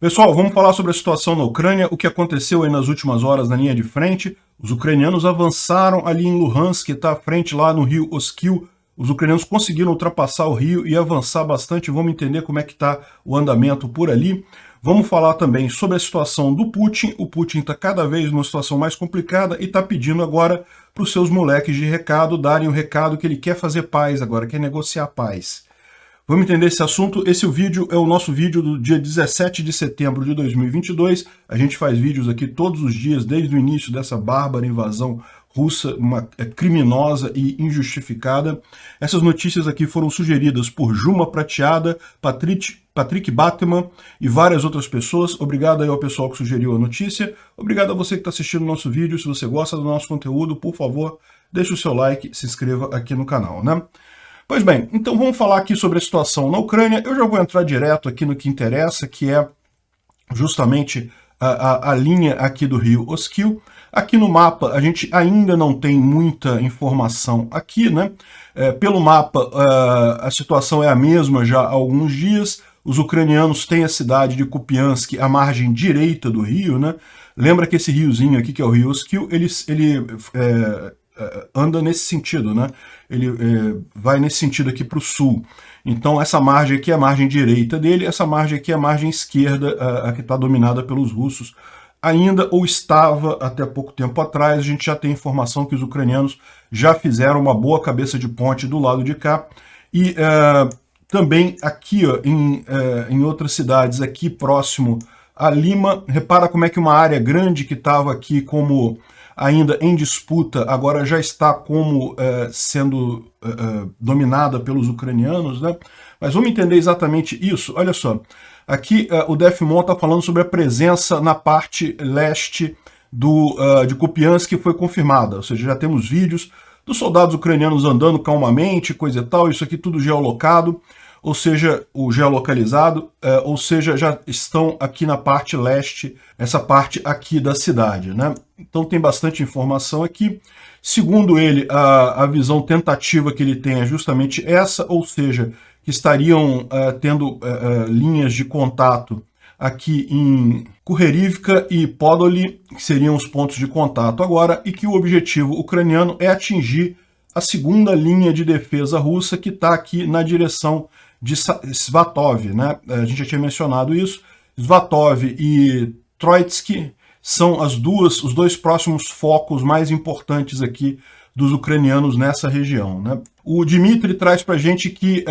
Pessoal, vamos falar sobre a situação na Ucrânia, o que aconteceu aí nas últimas horas na linha de frente. Os ucranianos avançaram ali em Luhansk, que está à frente lá no rio Oskil. Os ucranianos conseguiram ultrapassar o rio e avançar bastante. Vamos entender como é que está o andamento por ali. Vamos falar também sobre a situação do Putin. O Putin está cada vez numa situação mais complicada e está pedindo agora para os seus moleques de recado darem o recado que ele quer fazer paz agora, quer negociar paz. Vamos entender esse assunto. Esse vídeo é o nosso vídeo do dia 17 de setembro de 2022. A gente faz vídeos aqui todos os dias, desde o início dessa bárbara invasão russa, criminosa e injustificada. Essas notícias aqui foram sugeridas por Juma Prateada, Patrick Batman e várias outras pessoas. Obrigado aí ao pessoal que sugeriu a notícia. Obrigado a você que está assistindo o nosso vídeo. Se você gosta do nosso conteúdo, por favor, deixe o seu like, se inscreva aqui no canal, né? Pois bem, então vamos falar aqui sobre a situação na Ucrânia. Eu já vou entrar direto aqui no que interessa, que é justamente a linha aqui do rio Oskil. Aqui no mapa a gente ainda não tem muita informação aqui, né? Pelo mapa a situação é a mesma já há alguns dias. Os ucranianos têm a cidade de Kupiansk à margem direita do rio, né? Lembra que esse riozinho aqui, que é o rio Oskil, ele anda nesse sentido, né? Ele vai nesse sentido aqui para o sul. Então essa margem aqui é a margem direita dele, essa margem aqui é a margem esquerda, a que está dominada pelos russos. Ainda, ou estava até pouco tempo atrás, a gente já tem informação que os ucranianos já fizeram uma boa cabeça de ponte do lado de cá. E também aqui, ó, em outras cidades aqui próximo a Lima, repara como é que uma área grande que estava aqui como ainda em disputa, agora já está como sendo dominada pelos ucranianos, né? Mas vamos entender exatamente isso. Olha só, aqui o Defmon está falando sobre a presença na parte leste de Kupiansk, que foi confirmada, ou seja, já temos vídeos dos soldados ucranianos andando calmamente, coisa e tal, isso aqui tudo geolocado, ou seja, o geolocalizado, ou seja, já estão aqui na parte leste, essa parte aqui da cidade, né? Então tem bastante informação aqui. Segundo ele, a visão tentativa que ele tem é justamente essa, ou seja, que estariam tendo linhas de contato aqui em Kucherivka e Podoli, que seriam os pontos de contato agora, e que o objetivo ucraniano é atingir a segunda linha de defesa russa, que está aqui na direção de Svatov, né? A gente já tinha mencionado isso. Svatov e Troitsky são os dois próximos focos mais importantes aqui dos ucranianos nessa região, né? O Dmitry traz para a gente que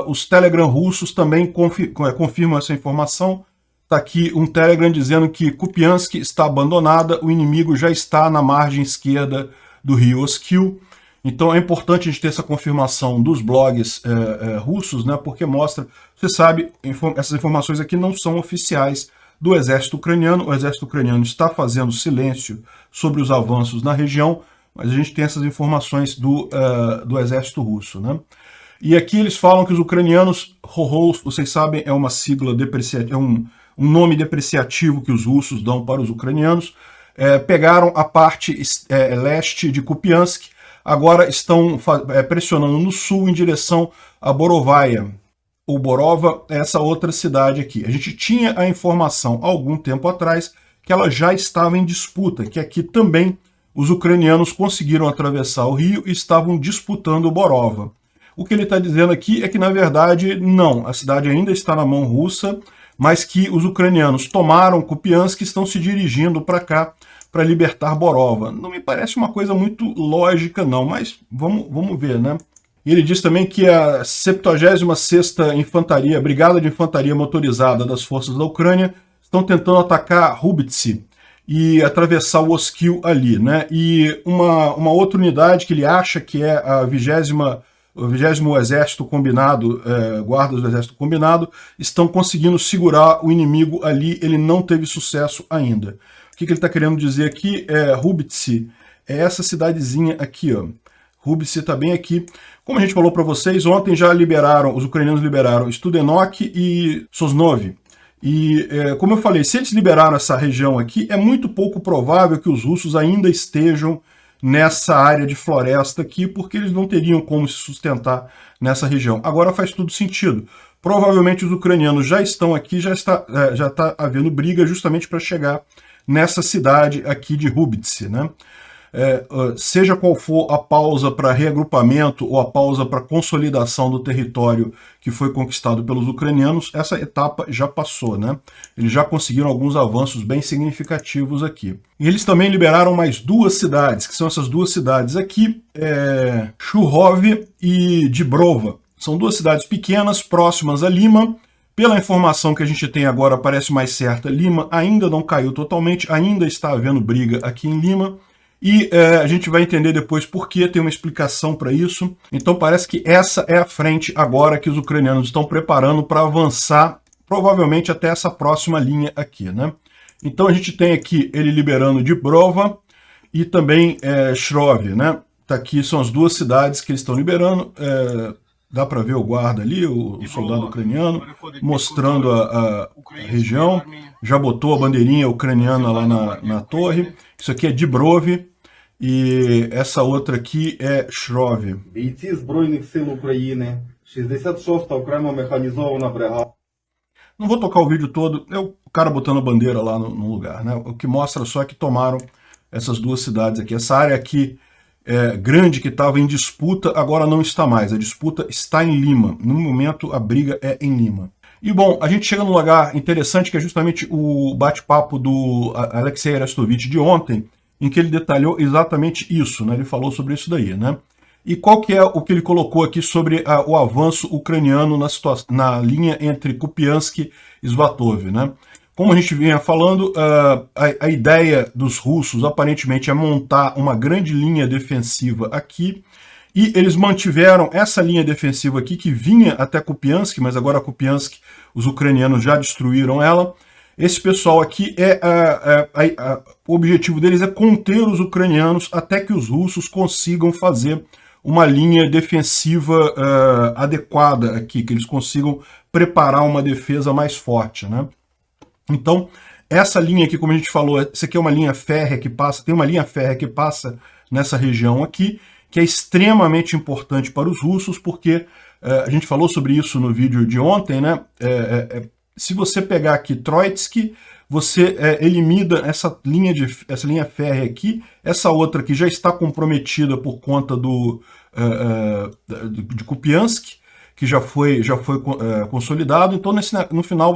os Telegram russos também confirmam essa informação. Está aqui um Telegram dizendo que Kupiansk está abandonada, o inimigo já está na margem esquerda do rio Oskil. Então é importante a gente ter essa confirmação dos blogs russos, né, porque mostra, você sabe, essas informações aqui não são oficiais do exército ucraniano. O exército ucraniano está fazendo silêncio sobre os avanços na região, mas a gente tem essas informações do exército russo, né? E aqui eles falam que os ucranianos, vocês sabem, é uma sigla depreciativa, é um nome depreciativo que os russos dão para os ucranianos, pegaram a parte leste de Kupiansk. Agora estão pressionando no sul em direção a Borovaia, ou Borova, essa outra cidade aqui. A gente tinha a informação há algum tempo atrás que ela já estava em disputa, que aqui também os ucranianos conseguiram atravessar o rio e estavam disputando Borova. O que ele está dizendo aqui é que, na verdade, não, a cidade ainda está na mão russa, mas que os ucranianos tomaram Kupiansk e estão se dirigindo para cá, para libertar Borova. Não me parece uma coisa muito lógica, não, mas vamos ver, né? E ele diz também que a 76ª Infantaria, Brigada de Infantaria Motorizada das Forças da Ucrânia, estão tentando atacar Rubitsi e atravessar o Oskil ali, né? E uma outra unidade que ele acha que é o 20º Exército Combinado, guardas do Exército Combinado, estão conseguindo segurar o inimigo ali. Ele não teve sucesso ainda. O que ele está querendo dizer aqui é Rubitsi, é essa cidadezinha aqui, ó. Rubitsi está bem aqui. Como a gente falou para vocês, ontem já os ucranianos liberaram Studenok e Sosnov. E, como eu falei, se eles liberaram essa região aqui, é muito pouco provável que os russos ainda estejam nessa área de floresta aqui, porque eles não teriam como se sustentar nessa região. Agora faz tudo sentido, Provavelmente os ucranianos já estão aqui, já está havendo briga justamente para chegar nessa cidade aqui de Hubitsi, né? Seja qual for a pausa para reagrupamento ou a pausa para consolidação do território que foi conquistado pelos ucranianos, essa etapa já passou, né? Eles já conseguiram alguns avanços bem significativos aqui. E eles também liberaram mais 2 cidades, que são essas 2 cidades aqui, Churhov e Dibrova. São 2 cidades pequenas, próximas a Lima. Pela informação que a gente tem agora, parece mais certa, Lima ainda não caiu totalmente, ainda está havendo briga aqui em Lima. E a gente vai entender depois por que, tem uma explicação para isso. Então parece que essa é a frente agora que os ucranianos estão preparando para avançar, provavelmente até essa próxima linha aqui, né? Então a gente tem aqui ele liberando Dibrova e também Shrov, né? Tá aqui, são as 2 cidades que eles estão liberando. Dá para ver o guarda ali, o soldado ucraniano, mostrando a região. Já botou a bandeirinha ucraniana lá na torre. Isso aqui é Dibrov. E essa outra aqui é Shrov. Бійці Збройних сил України, 66-та окремо механізована бригада. Não vou tocar o vídeo todo, é o cara botando a bandeira lá no lugar, né? O que mostra só que tomaram essas 2 cidades aqui. Essa área aqui grande que estava em disputa, agora não está mais. A disputa está em Lima. No momento, a briga é em Lima. E bom, a gente chega num lugar interessante que é justamente o bate-papo do Alexei Arestovich de ontem, em que ele detalhou exatamente isso, né? Ele falou sobre isso daí, né? E qual que é o que ele colocou aqui sobre o avanço ucraniano na linha entre Kupiansk e Svatov, né? Como a gente vinha falando, a ideia dos russos aparentemente é montar uma grande linha defensiva aqui, e eles mantiveram essa linha defensiva aqui que vinha até Kupiansk, mas agora Kupiansk, os ucranianos já destruíram ela. Esse pessoal aqui, o objetivo deles é conter os ucranianos até que os russos consigam fazer uma linha defensiva adequada aqui, que eles consigam preparar uma defesa mais forte, né? Então, essa linha aqui, como a gente falou, essa aqui é uma linha férrea que passa, tem uma linha férrea que passa nessa região aqui, que é extremamente importante para os russos, porque a gente falou sobre isso no vídeo de ontem, né? Se você pegar aqui Troitsky, você elimina essa linha férrea aqui, essa outra que já está comprometida por conta de Kupiansk, que já foi consolidado. Então, no final,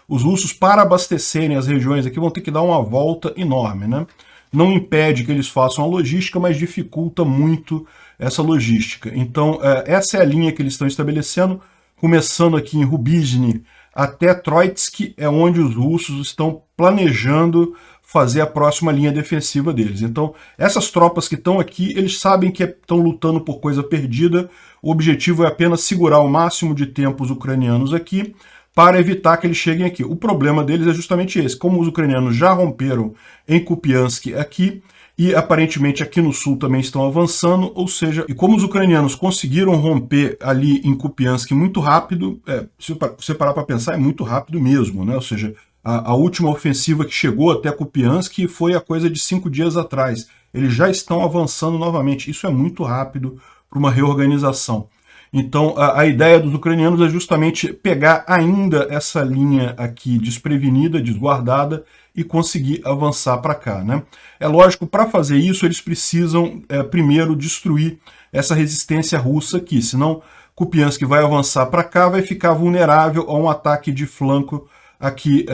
os russos, para abastecerem as regiões aqui, vão ter que dar uma volta enorme, né? Não impede que eles façam a logística, mas dificulta muito essa logística. Então, essa é a linha que eles estão estabelecendo, começando aqui em Rubizhny até Troitsky, é onde os russos estão planejando fazer a próxima linha defensiva deles. Então, essas tropas que estão aqui, eles sabem que estão lutando por coisa perdida. O objetivo é apenas segurar o máximo de tempo os ucranianos aqui, para evitar que eles cheguem aqui. O problema deles é justamente esse. Como os ucranianos já romperam em Kupiansk aqui, e aparentemente aqui no sul também estão avançando, ou seja, e como os ucranianos conseguiram romper ali em Kupiansk muito rápido, se você parar para pensar, é muito rápido mesmo, né? Ou seja, a última ofensiva que chegou até Kupiansk foi a coisa de 5 dias atrás. Eles já estão avançando novamente. Isso é muito rápido para uma reorganização. Então, a ideia dos ucranianos é justamente pegar ainda essa linha aqui desprevenida, desguardada, e conseguir avançar para cá, né? É lógico, para fazer isso, eles precisam primeiro destruir essa resistência russa aqui, senão Kupiansk vai avançar para cá, vai ficar vulnerável a um ataque de flanco aqui,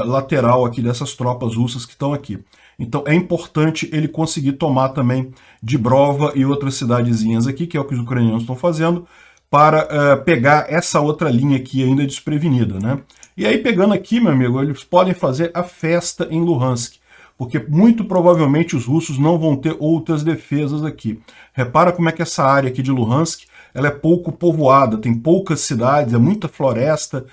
lateral aqui dessas tropas russas que estão aqui. Então é importante ele conseguir tomar também Dibrova e outras cidadezinhas aqui, que é o que os ucranianos estão fazendo, para pegar essa outra linha aqui ainda desprevenida, né? E aí, pegando aqui, meu amigo, eles podem fazer a festa em Luhansk, porque muito provavelmente os russos não vão ter outras defesas aqui. Repara como é que essa área aqui de Luhansk, ela é pouco povoada, tem poucas cidades, é muita floresta,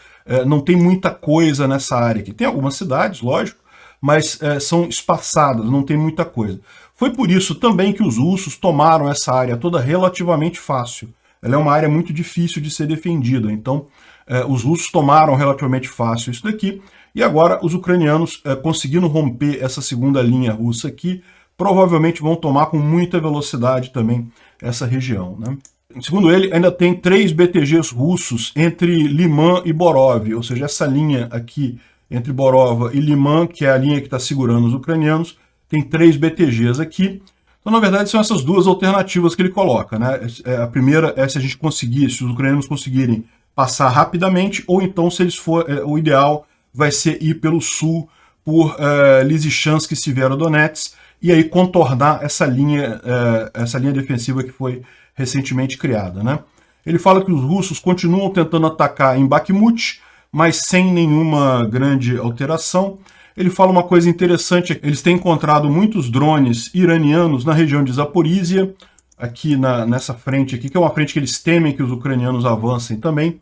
não tem muita coisa nessa área aqui. Tem algumas cidades, lógico, mas são espaçadas, não tem muita coisa. Foi por isso também que os russos tomaram essa área toda relativamente fácil. Ela é uma área muito difícil de ser defendida, então os russos tomaram relativamente fácil isso daqui, e agora os ucranianos, conseguindo romper essa segunda linha russa aqui, provavelmente vão tomar com muita velocidade também essa região, né? Segundo ele, ainda tem 3 BTGs russos entre Liman e Borov, ou seja, essa linha aqui entre Borova e Liman, que é a linha que está segurando os ucranianos, tem 3 BTGs aqui. Então, na verdade, são essas duas alternativas que ele coloca, né? A primeira é se a gente conseguir, se os ucranianos conseguirem passar rapidamente, ou então, se eles for, o ideal vai ser ir pelo sul por Lysychansk e Severodonetsk, e aí contornar essa linha defensiva que foi recentemente criada, né? Ele fala que os russos continuam tentando atacar em Bakhmut, mas sem nenhuma grande alteração. Ele fala uma coisa interessante, eles têm encontrado muitos drones iranianos na região de Zaporizhia, aqui nessa frente aqui, que é uma frente que eles temem que os ucranianos avancem também.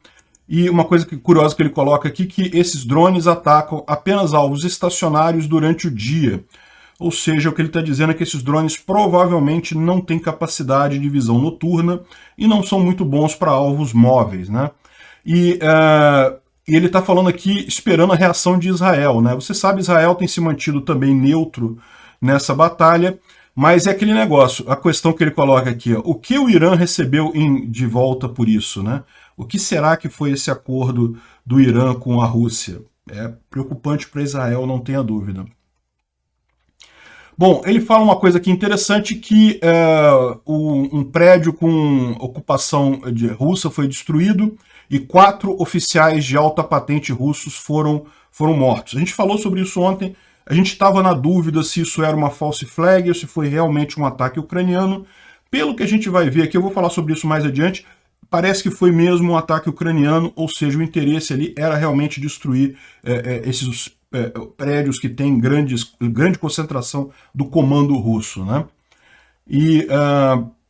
E uma coisa curiosa que ele coloca aqui, que esses drones atacam apenas alvos estacionários durante o dia. Ou seja, o que ele está dizendo é que esses drones provavelmente não têm capacidade de visão noturna e não são muito bons para alvos móveis, né? E ele está falando aqui esperando a reação de Israel, né? Você sabe, Israel tem se mantido também neutro nessa batalha, mas é aquele negócio, a questão que ele coloca aqui, ó, o que o Irã recebeu de volta por isso, né? O que será que foi esse acordo do Irã com a Rússia? É preocupante para Israel, não tenha dúvida. Bom, ele fala uma coisa aqui interessante, que um prédio com ocupação russa foi destruído e 4 oficiais de alta patente russos foram mortos. A gente falou sobre isso ontem, a gente estava na dúvida se isso era uma false flag ou se foi realmente um ataque ucraniano. Pelo que a gente vai ver aqui, eu vou falar sobre isso mais adiante, parece que foi mesmo um ataque ucraniano, ou seja, o interesse ali era realmente destruir esses prédios que têm grande concentração do comando russo, né? E,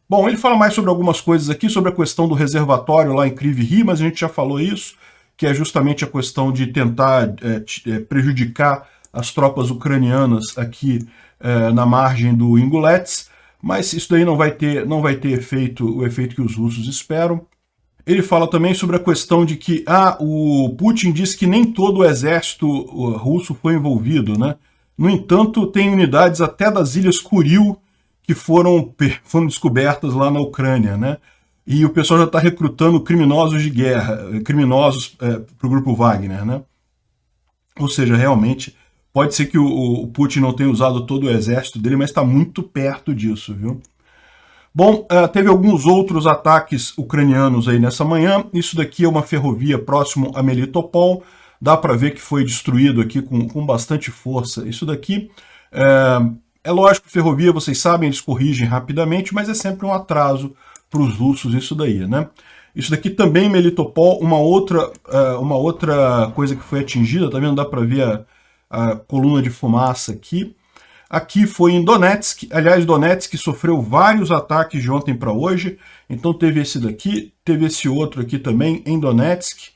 bom, ele fala mais sobre algumas coisas aqui, sobre a questão do reservatório lá em Kryvyi Rih, mas a gente já falou isso, que é justamente a questão de tentar prejudicar as tropas ucranianas aqui na margem do Ingulets, mas isso daí não vai ter o efeito que os russos esperam. Ele fala também sobre a questão de que o Putin disse que nem todo o exército russo foi envolvido, né? No entanto, tem unidades até das Ilhas Kuril que foram descobertas lá na Ucrânia, né? E o pessoal já está recrutando criminosos de guerra, criminosos para o grupo Wagner, né? Ou seja, realmente, pode ser que o Putin não tenha usado todo o exército dele, mas está muito perto disso, viu? Bom, teve alguns outros ataques ucranianos aí nessa manhã. Isso daqui é uma ferrovia próximo a Melitopol. Dá para ver que foi destruído aqui com bastante força. Isso daqui é lógico, ferrovia, vocês sabem, eles corrigem rapidamente, mas é sempre um atraso para os russos isso daí, né? Isso daqui também, Melitopol, uma outra coisa que foi atingida, tá vendo? Dá para ver a coluna de fumaça aqui. Aqui foi em Donetsk, aliás, Donetsk sofreu vários ataques de ontem para hoje, então teve esse daqui, teve esse outro aqui também em Donetsk,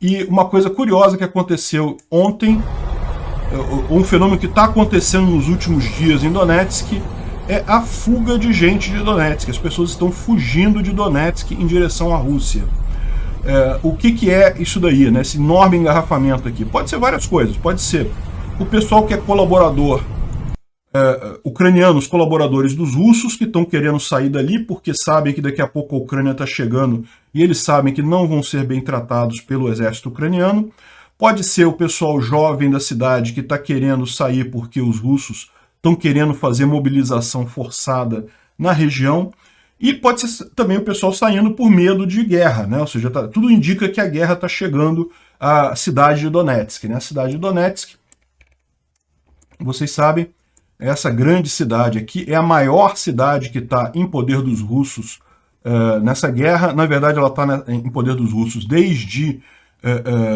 e uma coisa curiosa que aconteceu ontem, um fenômeno que está acontecendo nos últimos dias em Donetsk, é a fuga de gente de Donetsk, as pessoas estão fugindo de Donetsk em direção à Rússia. O que é isso daí, né? Esse enorme engarrafamento aqui? Pode ser várias coisas, pode ser o pessoal que é colaborador, ucranianos, colaboradores dos russos, que estão querendo sair dali porque sabem que daqui a pouco a Ucrânia está chegando e eles sabem que não vão ser bem tratados pelo exército ucraniano. Pode ser o pessoal jovem da cidade que está querendo sair porque os russos estão querendo fazer mobilização forçada na região. E pode ser também o pessoal saindo por medo de guerra, né? Ou seja, tudo indica que a guerra está chegando à cidade de Donetsk, né? A cidade de Donetsk, vocês sabem, essa grande cidade aqui é a maior cidade que está em poder dos russos nessa guerra. Na verdade, ela está em poder dos russos desde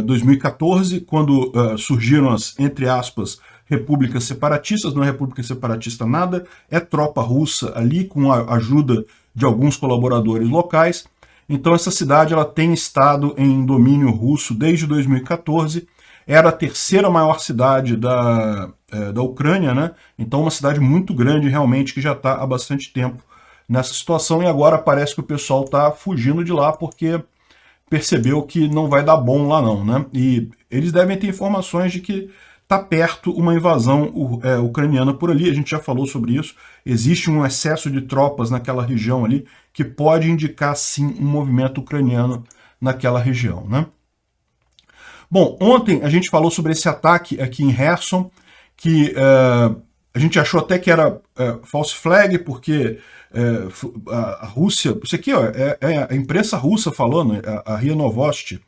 2014, quando surgiram as, entre aspas, repúblicas separatistas. Não é república separatista nada, é tropa russa ali com a ajuda de alguns colaboradores locais. Então essa cidade ela tem estado em domínio russo desde 2014, era a terceira maior cidade da Ucrânia, né? Então uma cidade muito grande realmente que já está há bastante tempo nessa situação, e agora parece que o pessoal está fugindo de lá porque percebeu que não vai dar bom lá não, né? E eles devem ter informações de que está perto uma invasão ucraniana por ali, a gente já falou sobre isso, existe um excesso de tropas naquela região ali que pode indicar sim um movimento ucraniano naquela região, né? Bom, ontem a gente falou sobre esse ataque aqui em Kherson, que a gente achou até que era false flag, porque a Rússia, isso aqui ó, é a imprensa russa falando, a RIA Novosti.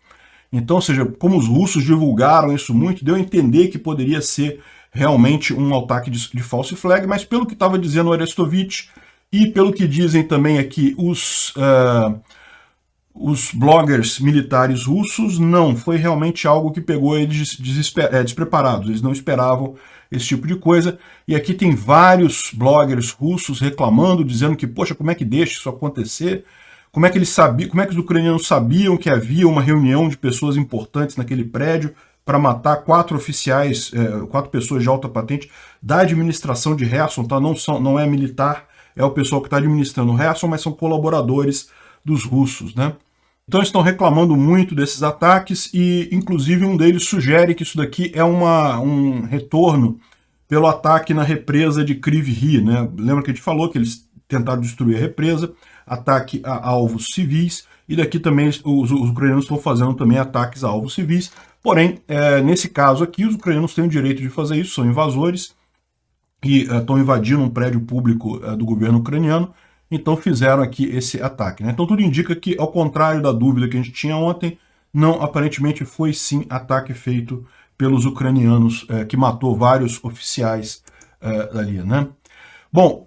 Então, ou seja, como os russos divulgaram isso muito, deu a entender que poderia ser realmente um ataque de false flag, mas pelo que estava dizendo o Arestovich e pelo que dizem também aqui os bloggers militares russos, não, foi realmente algo que pegou eles despreparados, eles não esperavam esse tipo de coisa, e aqui tem vários bloggers russos reclamando, dizendo que, poxa, como é que deixa isso acontecer? Como é que eles sabiam, como é que os ucranianos sabiam que havia uma reunião de pessoas importantes naquele prédio para matar 4 oficiais, 4 pessoas de alta patente da administração de Kherson, tá? Não é militar, é o pessoal que está administrando Kherson, mas são colaboradores dos russos, né? Então estão reclamando muito desses ataques e, inclusive, um deles sugere que isso daqui é um retorno pelo ataque na represa de Kryvyi, né? Lembra que a gente falou que eles tentaram destruir a represa, ataque a alvos civis, e daqui também os ucranianos estão fazendo também ataques a alvos civis. Porém, nesse caso aqui, os ucranianos têm o direito de fazer isso, são invasores, e estão invadindo um prédio público do governo ucraniano, então fizeram aqui esse ataque, né? Então tudo indica que, ao contrário da dúvida que a gente tinha ontem, não, aparentemente foi sim ataque feito pelos ucranianos, que matou vários oficiais ali, né? Bom,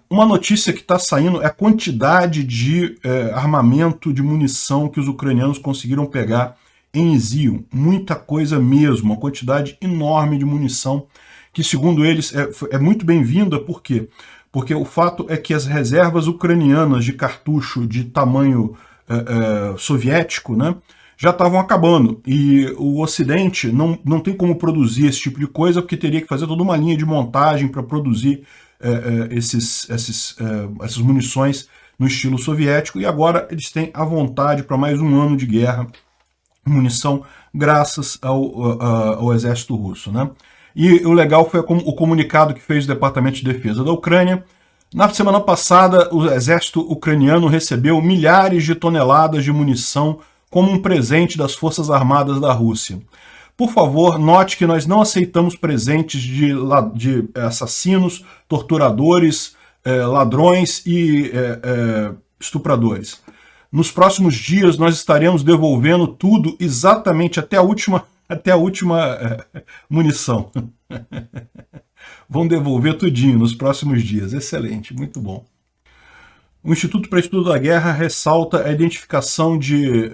uma notícia que está saindo é a quantidade de armamento, de munição que os ucranianos conseguiram pegar em Izium. Muita coisa mesmo, uma quantidade enorme de munição, que segundo eles é muito bem-vinda, por quê? Porque o fato é que as reservas ucranianas de cartucho de tamanho soviético, né, já estavam acabando, e o Ocidente não tem como produzir esse tipo de coisa, porque teria que fazer toda uma linha de montagem para produzir essas munições no estilo soviético, e agora eles têm a vontade para mais um ano de guerra, munição, graças ao exército russo, né? E o legal foi o comunicado que fez o Departamento de Defesa da Ucrânia. Na semana passada, o exército ucraniano recebeu milhares de toneladas de munição como um presente das Forças Armadas da Rússia. Por favor, note que nós não aceitamos presentes de assassinos, torturadores, ladrões e estupradores. Nos próximos dias, nós estaremos devolvendo tudo exatamente até a última munição. Vão devolver tudinho nos próximos dias. Excelente, muito bom. O Instituto para Estudo da Guerra ressalta a identificação de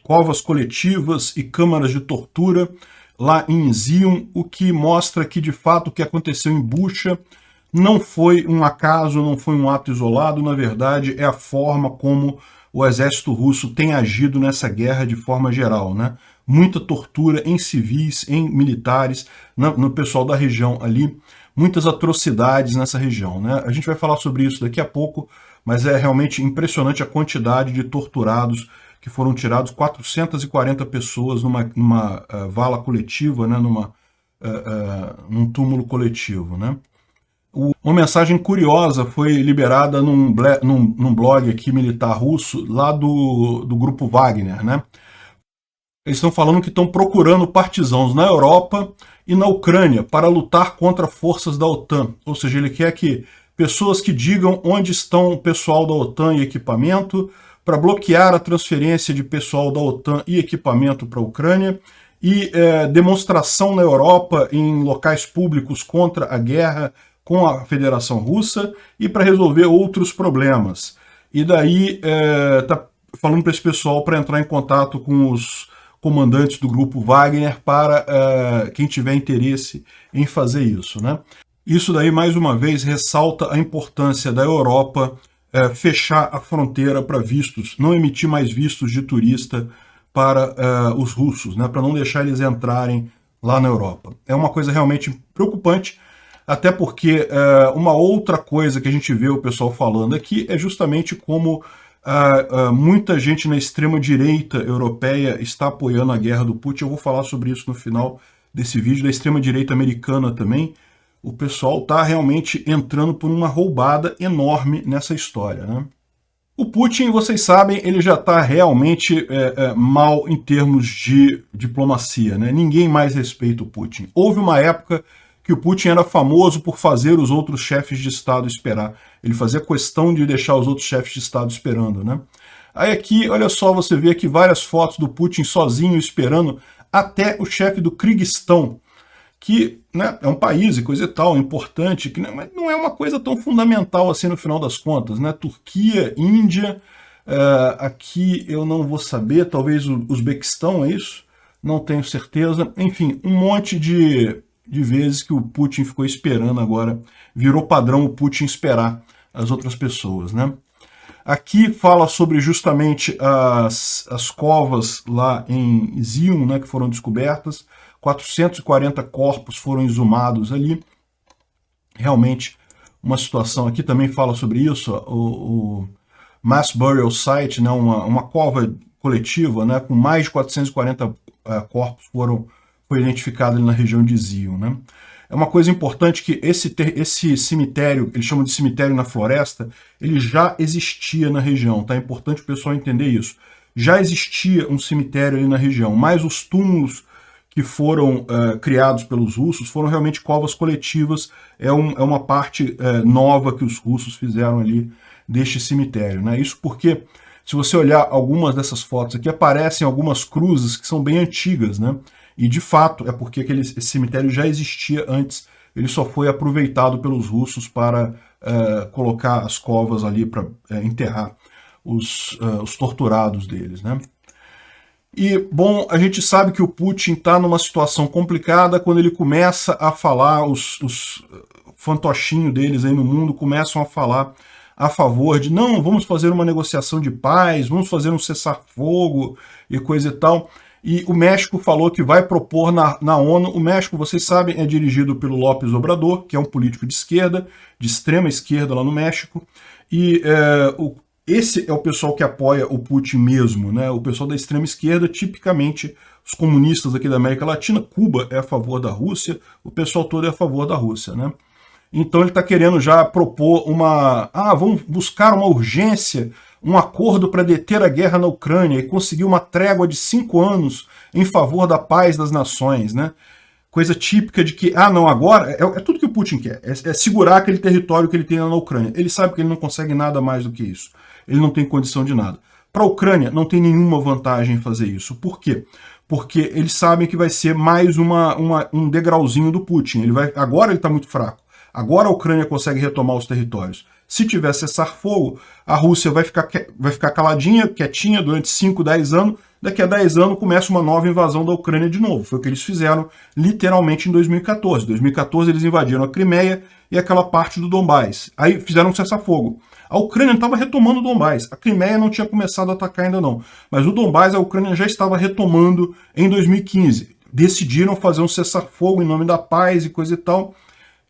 covas coletivas e câmaras de tortura lá em Izium, o que mostra que, de fato, o que aconteceu em Bucha não foi um acaso, não foi um ato isolado, na verdade, é a forma como o exército russo tem agido nessa guerra de forma geral, né? Muita tortura em civis, em militares, no pessoal da região ali, muitas atrocidades nessa região, né? A gente vai falar sobre isso daqui a pouco, mas é realmente impressionante a quantidade de torturados que foram tirados, 440 pessoas numa vala coletiva, né? Num túmulo coletivo, né? Uma mensagem curiosa foi liberada num blog aqui militar russo, lá do grupo Wagner, né? Eles estão falando que estão procurando partisãos na Europa e na Ucrânia para lutar contra forças da OTAN. Ou seja, ele quer que pessoas que digam onde estão o pessoal da OTAN e equipamento, para bloquear a transferência de pessoal da OTAN e equipamento para a Ucrânia, e demonstração na Europa em locais públicos contra a guerra com a Federação Russa e para resolver outros problemas. E daí está falando para esse pessoal para entrar em contato com os comandantes do grupo Wagner para quem tiver interesse em fazer isso, né? Isso daí, mais uma vez, ressalta a importância da Europa fechar a fronteira para vistos, não emitir mais vistos de turista para os russos, né? Para não deixar eles entrarem lá na Europa. É uma coisa realmente preocupante, até porque uma outra coisa que a gente vê o pessoal falando aqui é justamente como muita gente na extrema-direita europeia está apoiando a guerra do Putin. Eu vou falar sobre isso no final desse vídeo, da extrema-direita americana também, o pessoal está realmente entrando por uma roubada enorme nessa história, né? O Putin, vocês sabem, ele já está realmente mal em termos de diplomacia, né? Ninguém mais respeita o Putin. Houve uma época que o Putin era famoso por fazer os outros chefes de Estado esperar. Ele fazia questão de deixar os outros chefes de Estado esperando, né? Aí aqui, olha só, você vê aqui várias fotos do Putin sozinho esperando até o chefe do Kirguistão, que, né, é um país e coisa e tal, importante, que mas não é uma coisa tão fundamental assim no final das contas, né? Turquia, Índia, aqui eu não vou saber, talvez o Uzbequistão, é isso? Não tenho certeza. Enfim, um monte de vezes que o Putin ficou esperando agora, virou padrão o Putin esperar as outras pessoas, né? Aqui fala sobre justamente as covas lá em Zion, né, que foram descobertas. 440 corpos foram exumados ali. Realmente uma situação, aqui também fala sobre isso, o Mass Burial Site, né, uma cova coletiva, né, com mais de 440 corpos foi identificado ali na região de Zion, né. É uma coisa importante que esse cemitério, eles chamam de cemitério na floresta, ele já existia na região, tá? É importante o pessoal entender isso. Já existia um cemitério ali na região, mas os túmulos que foram criados pelos russos foram realmente covas coletivas, é uma parte nova que os russos fizeram ali deste cemitério, né? Isso porque, se você olhar algumas dessas fotos aqui, aparecem algumas cruzes que são bem antigas, né? E, de fato, é porque esse cemitério já existia antes, ele só foi aproveitado pelos russos para colocar as covas ali para enterrar os torturados deles, né? E, bom, a gente sabe que o Putin está numa situação complicada quando ele começa a falar, os fantochinhos deles aí no mundo começam a falar a favor de, não, vamos fazer uma negociação de paz, vamos fazer um cessar-fogo e coisa e tal. E o México falou que vai propor na ONU. O México, vocês sabem, é dirigido pelo López Obrador, que é um político de esquerda, de extrema esquerda lá no México. E esse é o pessoal que apoia o Putin mesmo, né? O pessoal da extrema esquerda, tipicamente os comunistas aqui da América Latina. Cuba é a favor da Rússia, o pessoal todo é a favor da Rússia, né? Então ele está querendo já propor vamos buscar uma urgência, um acordo para deter a guerra na Ucrânia e conseguir uma trégua de 5 anos em favor da paz das nações, né? Coisa típica de que, não, agora é tudo que o Putin quer, é segurar aquele território que ele tem lá na Ucrânia. Ele sabe que ele não consegue nada mais do que isso. Ele não tem condição de nada. Para a Ucrânia não tem nenhuma vantagem em fazer isso. Por quê? Porque eles sabem que vai ser mais um degrauzinho do Putin. Agora ele está muito fraco. Agora a Ucrânia consegue retomar os territórios. Se tiver cessar-fogo, a Rússia vai ficar caladinha, quietinha durante 5, 10 anos. Daqui a 10 anos começa uma nova invasão da Ucrânia de novo. Foi o que eles fizeram literalmente em 2014. Em 2014 eles invadiram a Crimeia e aquela parte do Donbás. Aí fizeram um cessar-fogo. A Ucrânia estava retomando o Donbás. A Crimeia não tinha começado a atacar ainda não. Mas o Donbás a Ucrânia já estava retomando em 2015. Decidiram fazer um cessar-fogo em nome da paz e coisa e tal.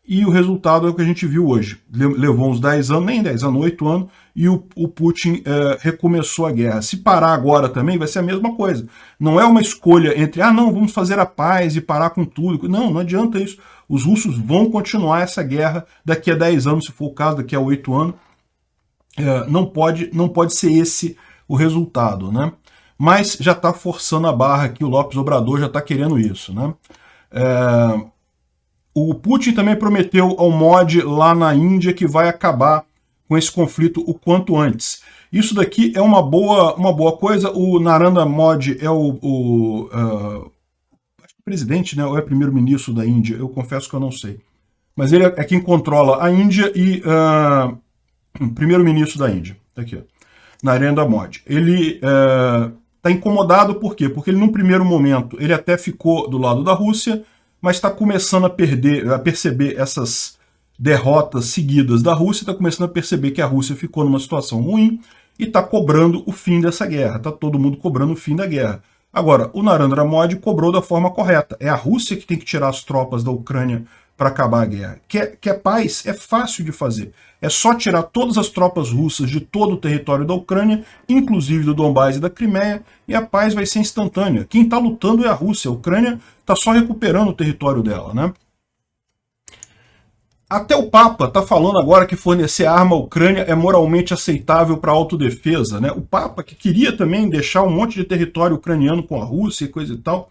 E o resultado é o que a gente viu hoje. Levou uns 10 anos, nem 10 anos, 8 anos, e o Putin recomeçou a guerra. Se parar agora também, vai ser a mesma coisa. Não é uma escolha entre, não, vamos fazer a paz e parar com tudo. Não, não adianta isso. Os russos vão continuar essa guerra daqui a 10 anos, se for o caso, daqui a 8 anos. Não pode ser esse o resultado, né? Mas já está forçando a barra aqui, o López Obrador já está querendo isso, né? O Putin também prometeu ao MOD lá na Índia que vai acabar com esse conflito o quanto antes. Isso daqui é uma boa coisa. O Narendra Modi é acho que presidente, né, ou é primeiro-ministro da Índia, eu confesso que eu não sei. Mas ele é quem controla a Índia e primeiro-ministro da Índia. Tá aqui, ó. Narendra Modi. Ele está incomodado por quê? Porque ele, num primeiro momento, ele até ficou do lado da Rússia, mas está começando a perceber essas derrotas seguidas da Rússia, está começando a perceber que a Rússia ficou numa situação ruim e está cobrando o fim dessa guerra. Está todo mundo cobrando o fim da guerra. Agora, o Narendra Modi cobrou da forma correta. É a Rússia que tem que tirar as tropas da Ucrânia para acabar a guerra. Quer paz? É fácil de fazer. É só tirar todas as tropas russas de todo o território da Ucrânia, inclusive do Donbás e da Crimeia, e a paz vai ser instantânea. Quem está lutando é a Rússia. A Ucrânia está só recuperando o território dela, né? Até o Papa está falando agora que fornecer arma à Ucrânia é moralmente aceitável para autodefesa, né? O Papa, que queria também deixar um monte de território ucraniano com a Rússia e coisa e tal,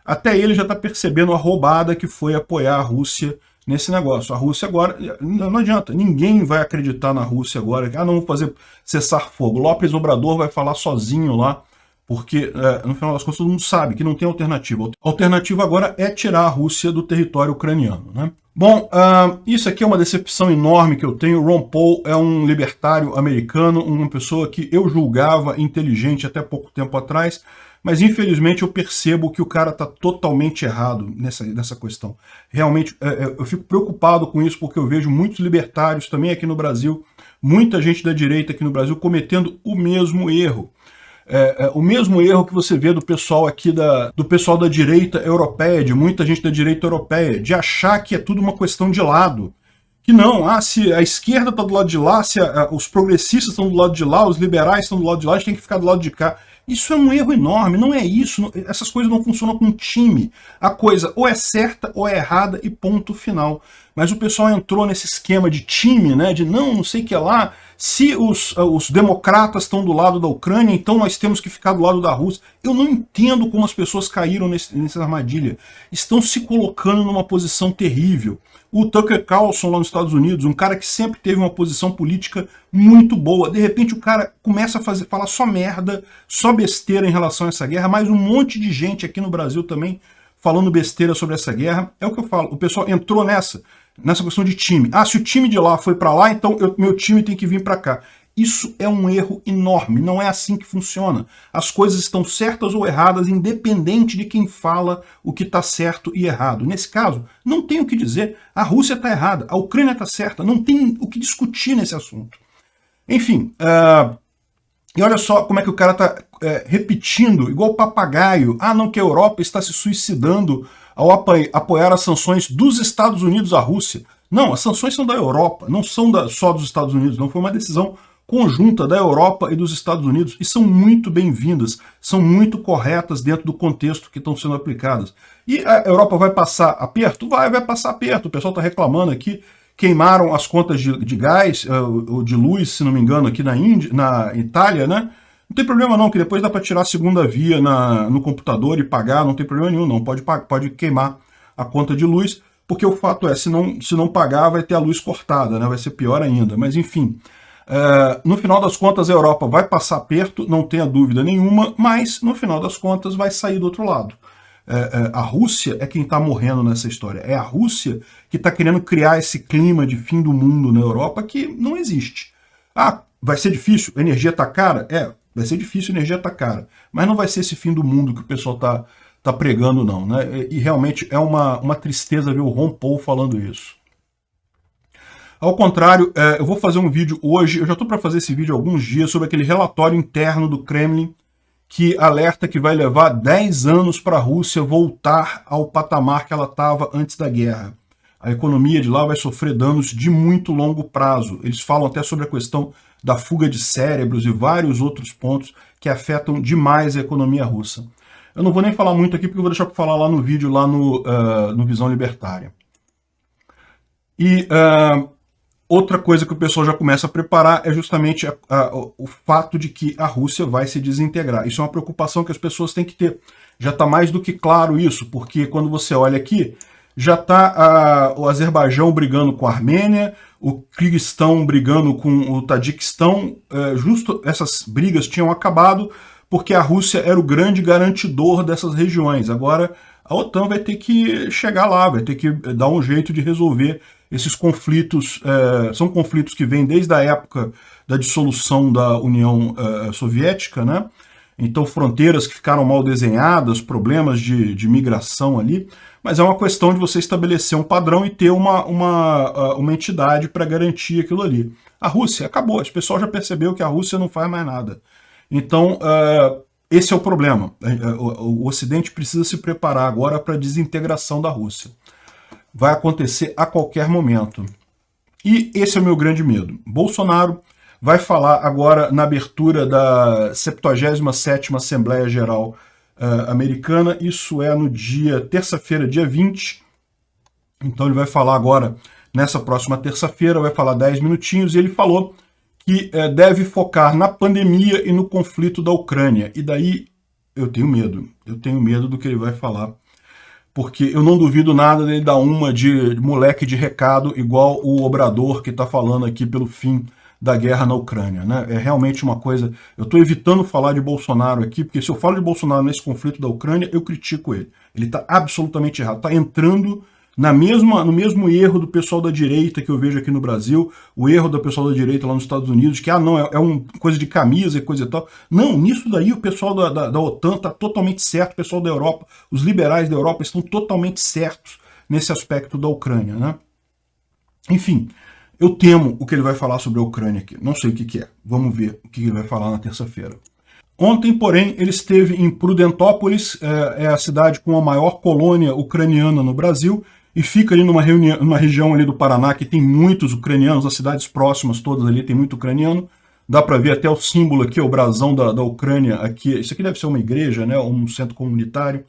até ele já está percebendo a roubada que foi apoiar a Rússia nesse negócio. A Rússia agora, não adianta, ninguém vai acreditar na Rússia agora, não vou fazer cessar fogo. López Obrador vai falar sozinho lá, porque no final das contas todo mundo sabe que não tem alternativa. A alternativa agora é tirar a Rússia do território ucraniano, né? Bom, isso aqui é uma decepção enorme que eu tenho. Ron Paul é um libertário americano, uma pessoa que eu julgava inteligente até pouco tempo atrás, mas infelizmente eu percebo que o cara está totalmente errado nessa questão. Realmente, eu fico preocupado com isso porque eu vejo muitos libertários também aqui no Brasil, muita gente da direita aqui no Brasil cometendo o mesmo erro. O mesmo erro que você vê do pessoal aqui do pessoal da direita europeia, de muita gente da direita europeia, de achar que é tudo uma questão de lado. Que não, se a esquerda está do lado de lá, se os progressistas estão do lado de lá, os liberais estão do lado de lá, a gente tem que ficar do lado de cá. Isso é um erro enorme, não é isso, essas coisas não funcionam com time. A coisa ou é certa ou é errada e ponto final. Mas o pessoal entrou nesse esquema de time, né, de não sei o que lá, se os democratas estão do lado da Ucrânia, então nós temos que ficar do lado da Rússia. Eu não entendo como as pessoas caíram nessa armadilha. Estão se colocando numa posição terrível. O Tucker Carlson lá nos Estados Unidos, um cara que sempre teve uma posição política muito boa, de repente o cara começa a falar só merda, só besteira em relação a essa guerra, mas um monte de gente aqui no Brasil também falando besteira sobre essa guerra. É o que eu falo, o pessoal entrou nessa questão de time. Se o time de lá foi para lá, então meu time tem que vir para cá. Isso é um erro enorme, não é assim que funciona. As coisas estão certas ou erradas, independente de quem fala o que está certo e errado. Nesse caso, não tem o que dizer, a Rússia está errada, a Ucrânia está certa, não tem o que discutir nesse assunto. Enfim, e olha só como é que o cara está repetindo, igual papagaio, não, que a Europa está se suicidando ao apoiar as sanções dos Estados Unidos à Rússia. Não, as sanções são da Europa, não são só dos Estados Unidos, não foi uma decisão conjunta da Europa e dos Estados Unidos, e são muito bem-vindas, são muito corretas dentro do contexto que estão sendo aplicadas. E a Europa vai passar aperto? Vai passar aperto. O pessoal está reclamando aqui, queimaram as contas de gás, ou de luz, se não me engano, aqui na Itália, né? Não tem problema não, que depois dá para tirar a segunda via no computador e pagar, não tem problema nenhum, não. Pode queimar a conta de luz, porque o fato é, se não pagar, vai ter a luz cortada, né? Vai ser pior ainda. Mas enfim, no final das contas a Europa vai passar aperto, não tenha dúvida nenhuma, mas no final das contas vai sair do outro lado. A Rússia é quem está morrendo nessa história. É a Rússia que está querendo criar esse clima de fim do mundo na Europa que não existe. Vai ser difícil, a energia está cara? Vai ser difícil, a energia está cara. Mas não vai ser esse fim do mundo que o pessoal tá pregando, não, né? E realmente é uma tristeza ver o Ron Paul falando isso. Ao contrário, eu vou fazer um vídeo hoje, eu já estou para fazer esse vídeo há alguns dias, sobre aquele relatório interno do Kremlin que alerta que vai levar 10 anos para a Rússia voltar ao patamar que ela estava antes da guerra. A economia de lá vai sofrer danos de muito longo prazo. Eles falam até sobre a questão da fuga de cérebros e vários outros pontos que afetam demais a economia russa. Eu não vou nem falar muito aqui, porque eu vou deixar para falar lá no vídeo, lá no Visão Libertária. E outra coisa que o pessoal já começa a preparar é justamente o fato de que a Rússia vai se desintegrar. Isso é uma preocupação que as pessoas têm que ter. Já está mais do que claro isso, porque quando você olha aqui, já está o Azerbaijão brigando com a Armênia, o Kirguistão brigando com o Tajiquistão. Justo essas brigas tinham acabado porque a Rússia era o grande garantidor dessas regiões. Agora a OTAN vai ter que chegar lá, vai ter que dar um jeito de resolver esses conflitos. São conflitos que vêm desde a época da dissolução da União Soviética, né? Então fronteiras que ficaram mal desenhadas, problemas de migração ali, mas é uma questão de você estabelecer um padrão e ter uma entidade para garantir aquilo ali. A Rússia acabou, o pessoal já percebeu que a Rússia não faz mais nada. Então, esse é o problema. O Ocidente precisa se preparar agora para a desintegração da Rússia. Vai acontecer a qualquer momento. E esse é o meu grande medo. Bolsonaro vai falar agora na abertura da 77ª Assembleia Geral Americana, isso é no dia terça-feira, dia 20. Então ele vai falar agora nessa próxima terça-feira, vai falar 10 minutinhos, e ele falou que deve focar na pandemia e no conflito da Ucrânia. E daí eu tenho medo do que ele vai falar, porque eu não duvido nada dele dar uma de moleque de recado, igual o Obrador que está falando aqui pelo fim da guerra na Ucrânia, né? É realmente uma coisa... Eu estou evitando falar de Bolsonaro aqui, porque se eu falo de Bolsonaro nesse conflito da Ucrânia, eu critico ele. Ele está absolutamente errado, está entrando no mesmo erro do pessoal da direita que eu vejo aqui no Brasil, o erro do pessoal da direita lá nos Estados Unidos, que não, é uma coisa de camisa e coisa e tal. Não, nisso daí o pessoal da OTAN está totalmente certo, o pessoal da Europa, os liberais da Europa estão totalmente certos nesse aspecto da Ucrânia, né? Enfim, eu temo o que ele vai falar sobre a Ucrânia aqui, não sei o que é, vamos ver o que ele vai falar na terça-feira. Ontem, porém, ele esteve em Prudentópolis, é a cidade com a maior colônia ucraniana no Brasil, e fica ali numa região ali do Paraná que tem muitos ucranianos, as cidades próximas todas ali tem muito ucraniano. Dá para ver até o símbolo aqui, o brasão da Ucrânia aqui. Isso aqui deve ser uma igreja, né, um centro comunitário.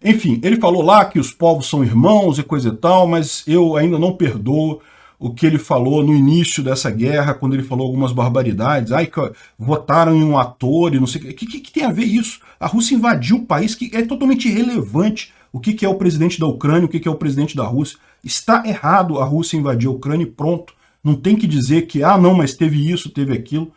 Enfim, ele falou lá que os povos são irmãos e coisa e tal, mas eu ainda não perdoo o que ele falou no início dessa guerra, quando ele falou algumas barbaridades. Ai, que votaram em um ator e não sei o que tem a ver isso? A Rússia invadiu o país, que é totalmente irrelevante. O que é o presidente da Ucrânia, o que é o presidente da Rússia. Está errado a Rússia invadir a Ucrânia e pronto. Não tem que dizer que, não, mas teve isso, teve aquilo.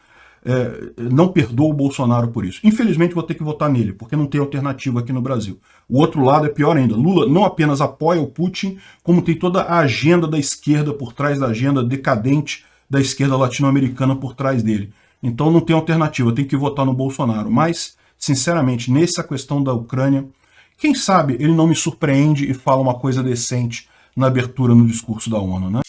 Não perdoa o Bolsonaro por isso. Infelizmente vou ter que votar nele, porque não tem alternativa aqui no Brasil. O outro lado é pior ainda. Lula não apenas apoia o Putin, como tem toda a agenda da esquerda por trás da agenda decadente da esquerda latino-americana por trás dele. Então não tem alternativa, tem que votar no Bolsonaro. Mas, sinceramente, nessa questão da Ucrânia, quem sabe ele não me surpreende e fala uma coisa decente na abertura no discurso da ONU, né?